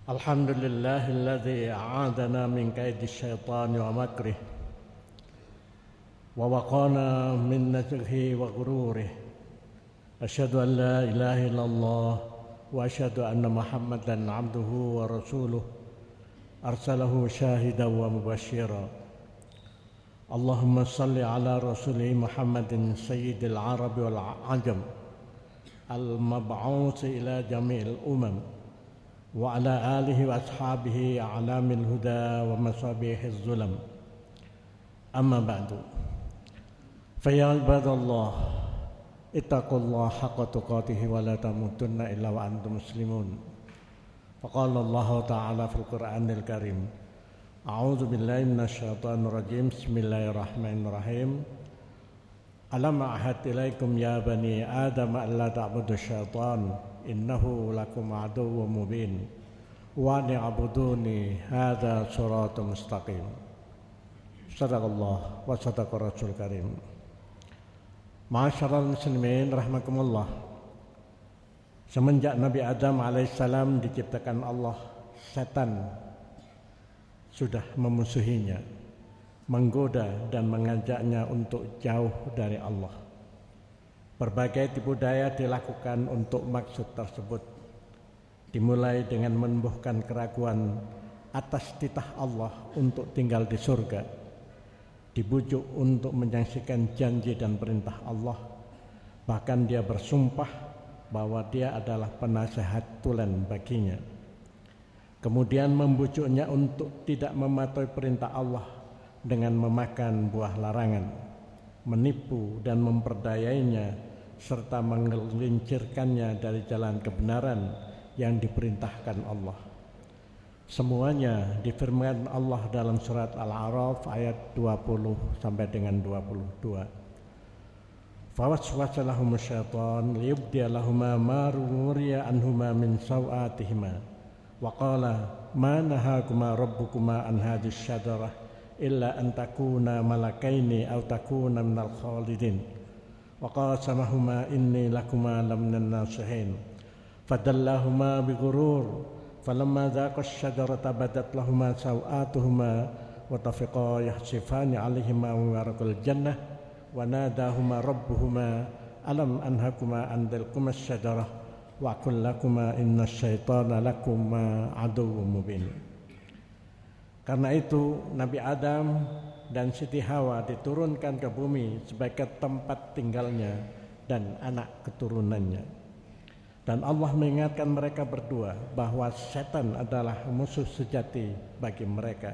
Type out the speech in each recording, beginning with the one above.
الحمد لله الذي أعاذنا من كيد الشيطان ومكره ووقانا من نزغه وغروره. أشهد أن لا إله إلا الله وأشهد أن محمدا عبده ورسوله أرسله شاهدا ومبشرا. اللهم صل على رسوله محمد سيد العرب والعجم المبعوث إلى جميع الأمم وعلى آله وأصحابه أعلام الهدى ومصابيح الظلم. أما بعد، فيا عباد الله اتقوا الله حق تقاته ولا تموتن إلا وأنتم مسلمون. فقال الله تعالى في القرآن الكريم: أعوذ بالله من الشيطان الرجيم. بسم الله الرحمن الرحيم. ألم أعهد إليكم يا بني آدم ألا تعبدوا الشيطان إنه لكم عدو مبين وأن اعبدوني هذا صراط مستقيم. صدق الله وصدق الرسول الكريم. Ma'asyiral muslimin rahimakumullah. Semenjak Nabi Adam alaihissalam diciptakan Allah, setan sudah memusuhinya, menggoda dan mengajaknya untuk jauh dari Allah. Berbagai tipu daya dilakukan untuk maksud tersebut, dimulai dengan menumbuhkan keraguan atas titah Allah untuk tinggal di surga, dibujuk untuk menyaksikan janji dan perintah Allah, bahkan dia bersumpah bahwa dia adalah penasehat tulen baginya. Kemudian membujuknya untuk tidak mematuhi perintah Allah dengan memakan buah larangan, menipu dan memperdayainya, serta menggelincirkannya dari jalan kebenaran yang diperintahkan Allah. Semuanya difirmankan Allah dalam surat Al-A'raf ayat 20 sampai dengan 22. Fawaswasa lahum syaitan liyubdiya lahuma ma rumuriya anhuma min sawatihima wa qala ma nahakuma rabbukuma an hadhihi syajarah illa an takuna malakaini aw takuna minal khalidin wa qasamahuma inni lakuma laminan nasihin fadallahuma bighurur falamma dhaqa asy-syajarata badat lahuma sawatuhuma wa tafiqa yahsifani 'alaihima min waraqil jannah wa nadahuma rabbuhuma alam anhakuma an tilkuma asy-syajarah wa qul lakuma innasyaitana lakuma aduwwum mubin. Karena itu Nabi Adam dan Siti Hawa diturunkan ke bumi sebagai tempat tinggalnya dan anak keturunannya. Dan Allah mengingatkan mereka berdua bahwa setan adalah musuh sejati bagi mereka.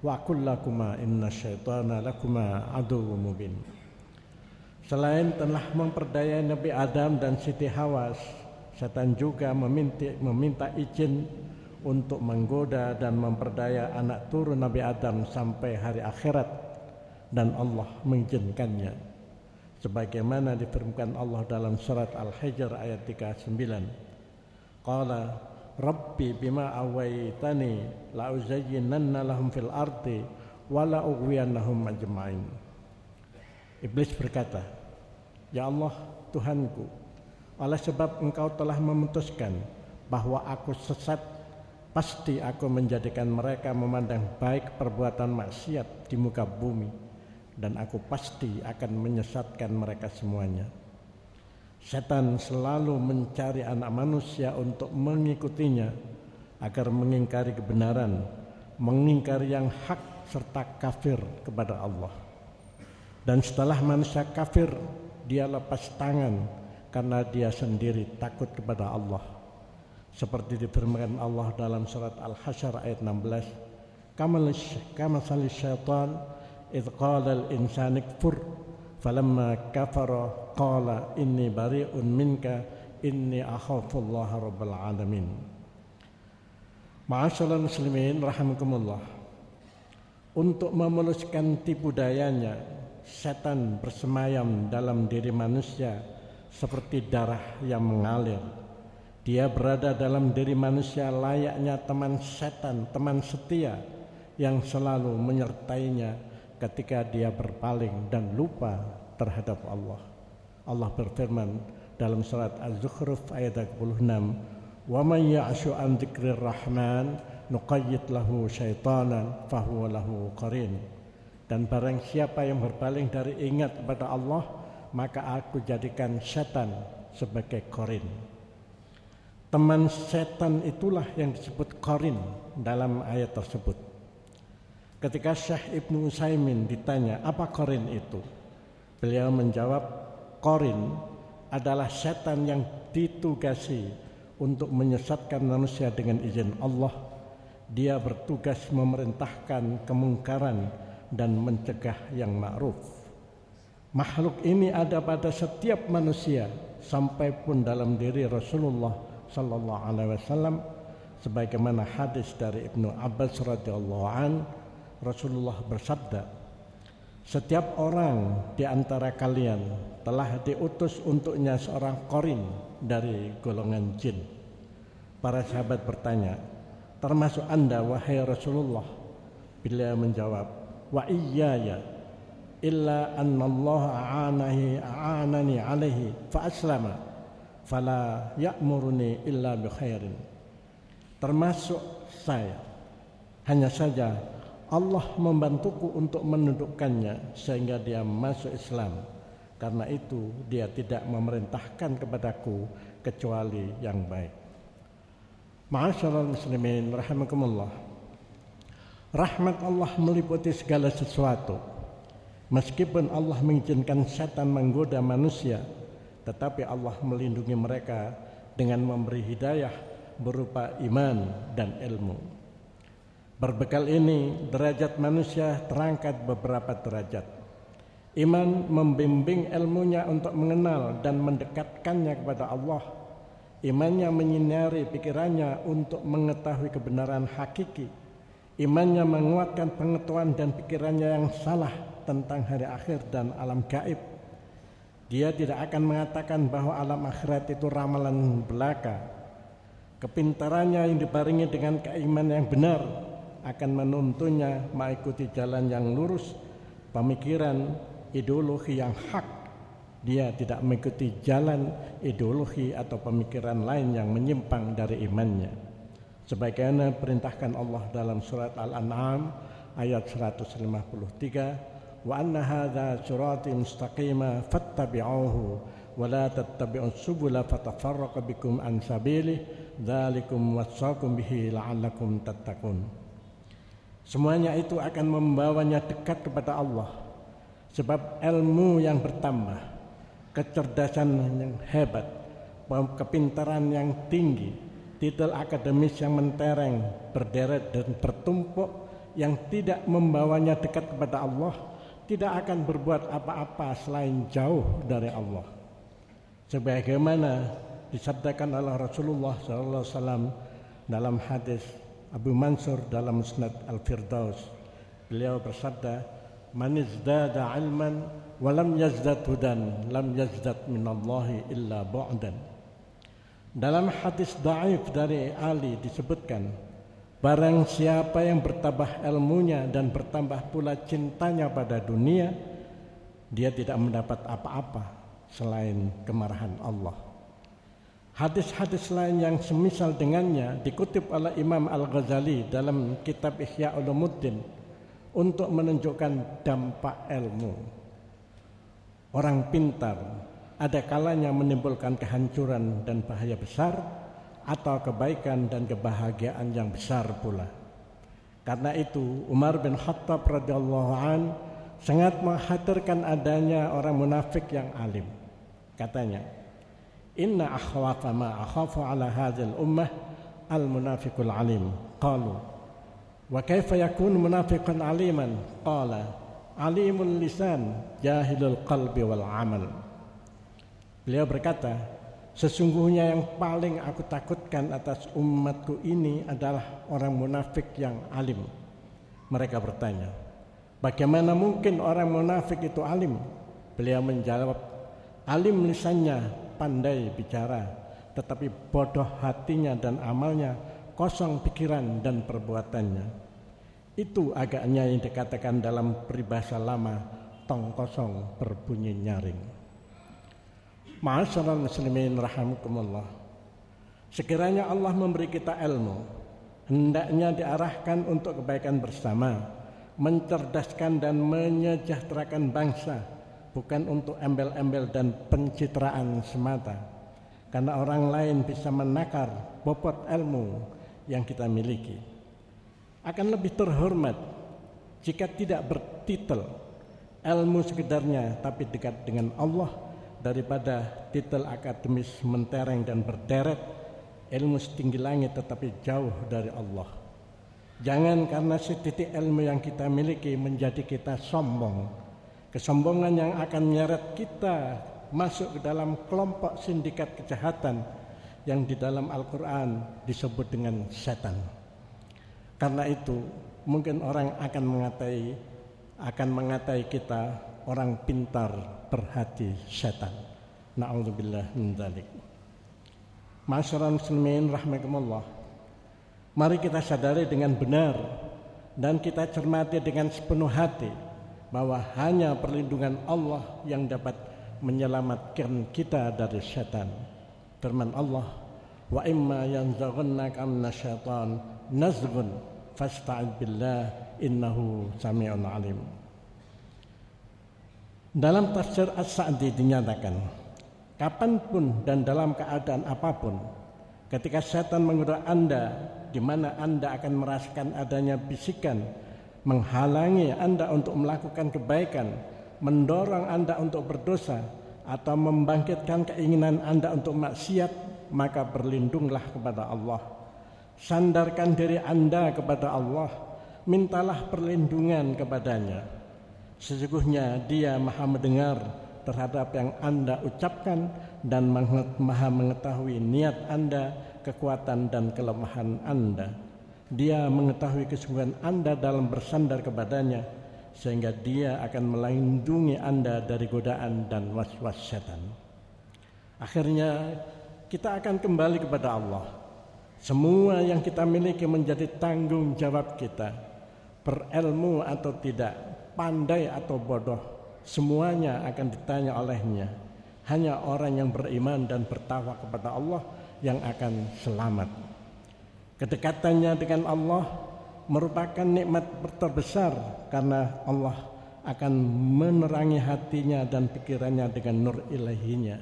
Wa qul lakuma innasyaitana lakuma aduwwum mubin. Selain telah memperdayai Nabi Adam dan Siti Hawa, setan juga meminta izin untuk menggoda dan memperdaya anak turun Nabi Adam sampai hari akhirat, dan Allah mengizinkannya. Sebagaimana difirmankan Allah dalam surat Al-Hijr ayat 39. Qala Rabbi bima awaitani la uzayyinanna lahum fil ardi wa la ughwiyannahum ajma'in. Iblis berkata, ya Allah Tuhanku, oleh sebab engkau telah memutuskan bahwa aku sesat, pasti aku menjadikan mereka memandang baik perbuatan maksiat di muka bumi, dan aku pasti akan menyesatkan mereka semuanya. Setan selalu mencari anak manusia untuk mengikutinya agar mengingkari kebenaran, mengingkari yang hak, serta kafir kepada Allah. Dan setelah manusia kafir, dia lepas tangan karena dia sendiri takut kepada Allah. Seperti difirmankan Allah dalam surat Al-Hasyr ayat 16, kamathali syaitan idh qala al-insanu kfur falamma kafara qala inni bari'un minka inni akhafullaha rabbal alamin. Ma'asyiral muslimin rahimakumullah. Untuk memuluskan tipu dayanya, setan bersemayam dalam diri manusia seperti darah yang mengalir. Dia berada dalam diri manusia layaknya teman setan, teman setia yang selalu menyertainya ketika dia berpaling dan lupa terhadap Allah. Allah berfirman dalam surat Az-Zukhruf ayat 26, Wa may ya'shu an dzikrir rahman nuqayyid lahu syaitanan fahuwa lahu qarin. Dan barang siapa yang berpaling dari ingat kepada Allah, maka aku jadikan setan sebagai qarin. Teman setan itulah yang disebut qarin dalam ayat tersebut. Ketika Syekh Ibnu Utsaimin ditanya apa qarin itu, beliau menjawab, qarin adalah setan yang ditugasi untuk menyesatkan manusia dengan izin Allah. Dia bertugas memerintahkan kemungkaran dan mencegah yang ma'ruf. Makhluk ini ada pada setiap manusia, sampai pun dalam diri Rasulullah sallallahu alaihi wasallam, sebagaimana hadis dari Ibnu Abbas radhiyallahu an, Rasulullah bersabda, setiap orang di antara kalian telah diutus untuknya seorang qarin dari golongan jin. Para sahabat bertanya, termasuk Anda wahai Rasulullah? Beliau menjawab, wa iyyaya illa annallaha a'anani alaihi fa aslama fala ya'muruni illa bi khairin. Termasuk saya, hanya saja Allah membantuku untuk menundukkannya sehingga dia masuk Islam. Karena itu dia tidak memerintahkan kepadaku kecuali yang baik. Ma'asyiral muslimin rahimakumullah. Rahmat Allah meliputi segala sesuatu. Meskipun Allah mengizinkan setan menggoda manusia, tetapi Allah melindungi mereka dengan memberi hidayah berupa iman dan ilmu. Berbekal ini, derajat manusia terangkat beberapa derajat. Iman membimbing ilmunya untuk mengenal dan mendekatkannya kepada Allah. Imannya menyinari pikirannya untuk mengetahui kebenaran hakiki. Imannya menguatkan pengetahuan dan pikirannya yang salah tentang hari akhir dan alam gaib. Dia tidak akan mengatakan bahwa alam akhirat itu ramalan belaka. Kepintarannya yang dibarengi dengan keimanan yang benar akan menuntunnya mengikuti jalan yang lurus, pemikiran, ideologi yang hak. Dia tidak mengikuti jalan, ideologi atau pemikiran lain yang menyimpang dari imannya. Sebagaimana perintahkan Allah dalam surat Al-An'am ayat 153, wa anna hadza sirati mustaqima fattabi'uhu wa la tattabi'us subula fatafarraqa bikum an sabilihi dzalikum wasaqum bihi la'allakum tattaqun. Semuanya itu akan membawanya dekat kepada Allah. Sebab ilmu yang bertambah, kecerdasan yang hebat, kepintaran yang tinggi, titel akademis yang mentereng, berderet dan bertumpuk yang tidak membawanya dekat kepada Allah, tidak akan berbuat apa-apa selain jauh dari Allah. Sebagaimana disabdakan oleh Rasulullah SAW dalam hadis Abu Mansur dalam Musnad Al-Firdaus, beliau bersabda, man izdada ilman wa lam yazdad hudan lam yazdad minallahi illa bu'dan. Dalam hadis dhaif dari Ali disebutkan, barang siapa yang bertambah ilmunya dan bertambah pula cintanya pada dunia, dia tidak mendapat apa-apa selain kemarahan Allah. Hadis-hadis lain yang semisal dengannya dikutip oleh Imam Al-Ghazali dalam kitab Ihya Ulumuddin untuk menunjukkan dampak ilmu. Orang pintar ada kalanya menimbulkan kehancuran dan bahaya besar, atau kebaikan dan kebahagiaan yang besar pula. Karena itu Umar bin Khattab radhiyallahu an sangat mengkhawatirkan adanya orang munafik yang alim. Katanya, inna akhwafa ma akhafu ala hadhil ummah al-munafiqul alim. Qalu, wa kaifa yakunu munafiqan aliman? Qala, alimul lisan, jahilul qalbi wal amal. Beliau berkata, sesungguhnya yang paling aku takutkan atas umatku ini adalah orang munafik yang alim. Mereka bertanya, bagaimana mungkin orang munafik itu alim? Beliau menjawab, alim lisannya, pandai bicara, tetapi bodoh hatinya dan amalnya, kosong pikiran dan perbuatannya. Itu agaknya yang dikatakan dalam peribahasa lama, tong kosong berbunyi nyaring. Ma'asyiral muslimin rahimakumullah. Sekiranya Allah memberi kita ilmu, hendaknya diarahkan untuk kebaikan bersama, mencerdaskan dan menyejahterakan bangsa, bukan untuk embel-embel dan pencitraan semata. Karena orang lain bisa menakar bobot ilmu yang kita miliki. Akan lebih terhormat jika tidak bertitel ilmu sekedarnya tapi dekat dengan Allah daripada titel akademis mentereng dan berderet ilmu setinggi langit tetapi jauh dari Allah. Jangan karena setitik ilmu yang kita miliki menjadi kita sombong. Kesombongan yang akan menyeret kita masuk ke dalam kelompok sindikat kejahatan yang di dalam Al-Quran disebut dengan setan. Karena itu mungkin orang akan mengatai kita orang pintar berhati setan. Na'udzubillah min dzalik. Ma'asyiral muslimin rahimakumullah. Mari kita sadari dengan benar dan kita cermati dengan sepenuh hati bahwa hanya perlindungan Allah yang dapat menyelamatkan kita dari setan. Firman Allah, wa imma yanzaghannaka minasyaitan nazghun fasta'id billah innahu sami'un alim. Dalam tafsir As-Sa'di dinyatakan, kapanpun dan dalam keadaan apapun, ketika setan menggoda Anda, di mana Anda akan merasakan adanya bisikan menghalangi Anda untuk melakukan kebaikan, mendorong Anda untuk berdosa, atau membangkitkan keinginan Anda untuk maksiat, maka berlindunglah kepada Allah. Sandarkan diri Anda kepada Allah, mintalah perlindungan kepadanya. Sesungguhnya Dia Maha mendengar terhadap yang Anda ucapkan dan Maha mengetahui niat Anda, kekuatan dan kelemahan Anda. Dia mengetahui kesungguhan Anda dalam bersandar kepadanya, sehingga Dia akan melindungi Anda dari godaan dan was-was setan. Akhirnya kita akan kembali kepada Allah. Semua yang kita miliki menjadi tanggung jawab kita. Berilmu atau tidak, pandai atau bodoh, semuanya akan ditanya olehnya. Hanya orang yang beriman dan bertakwa kepada Allah yang akan selamat. Kedekatannya dengan Allah merupakan nikmat terbesar karena Allah akan menerangi hatinya dan pikirannya dengan nur ilahinya.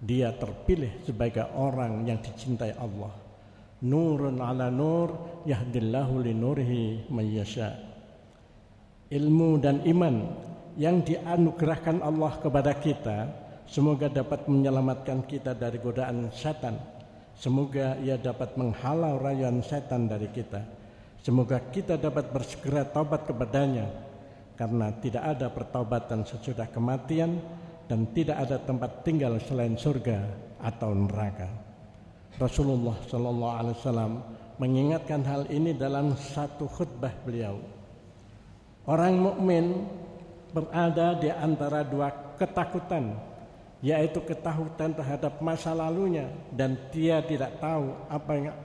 Dia terpilih sebagai orang yang dicintai Allah. Nurun ala nur yahdillahu linurihi man yasha. Ilmu dan iman yang dianugerahkan Allah kepada kita semoga dapat menyelamatkan kita dari godaan setan. Semoga ia dapat menghalau rayuan setan dari kita. Semoga kita dapat bersegera taubat kepadanya, karena tidak ada pertaubatan sesudah kematian dan tidak ada tempat tinggal selain surga atau neraka. Rasulullah SAW mengingatkan hal ini dalam satu khutbah beliau. Orang mukmin berada di antara dua ketakutan, yaitu ketakutan terhadap masa lalunya dan dia tidak tahu apa yang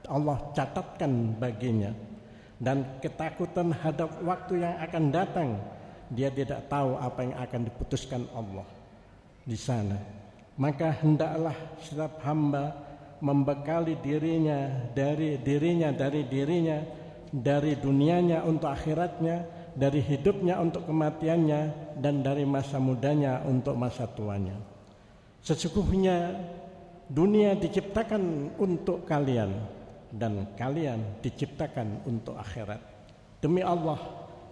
Allah catatkan baginya, dan ketakutan terhadap waktu yang akan datang, dia tidak tahu apa yang akan diputuskan Allah di sana. Maka hendaklah setiap hamba membekali dirinya dari dunianya untuk akhiratnya, dari hidupnya untuk kematiannya, dan dari masa mudanya untuk masa tuanya. Sesungguhnya dunia diciptakan untuk kalian dan kalian diciptakan untuk akhirat. Demi Allah,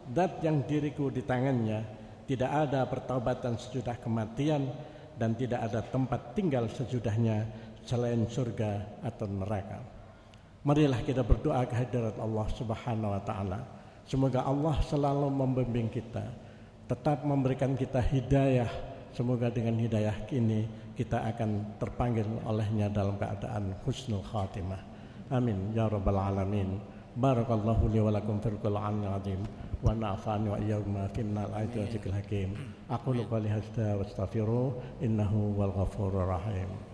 zat yang diriku di tangannya, tidak ada pertaubatan sesudah kematian dan tidak ada tempat tinggal sesudahnya selain surga atau neraka. Marilah kita berdoa kehadirat Allah Subhanahu wa taala. Semoga Allah selalu membimbing kita, tetap memberikan kita hidayah. Semoga dengan hidayah ini kita akan terpanggil olehnya dalam keadaan husnul khatimah. Amin ya rabbal alamin. Barakallahu li wa lakum fil Qur'anil azim wa nafa'ani wa iyyakum finnal ayatil hakim. Aqulu qouli hadza wa astaghfiru innahu wal ghafurur rahim.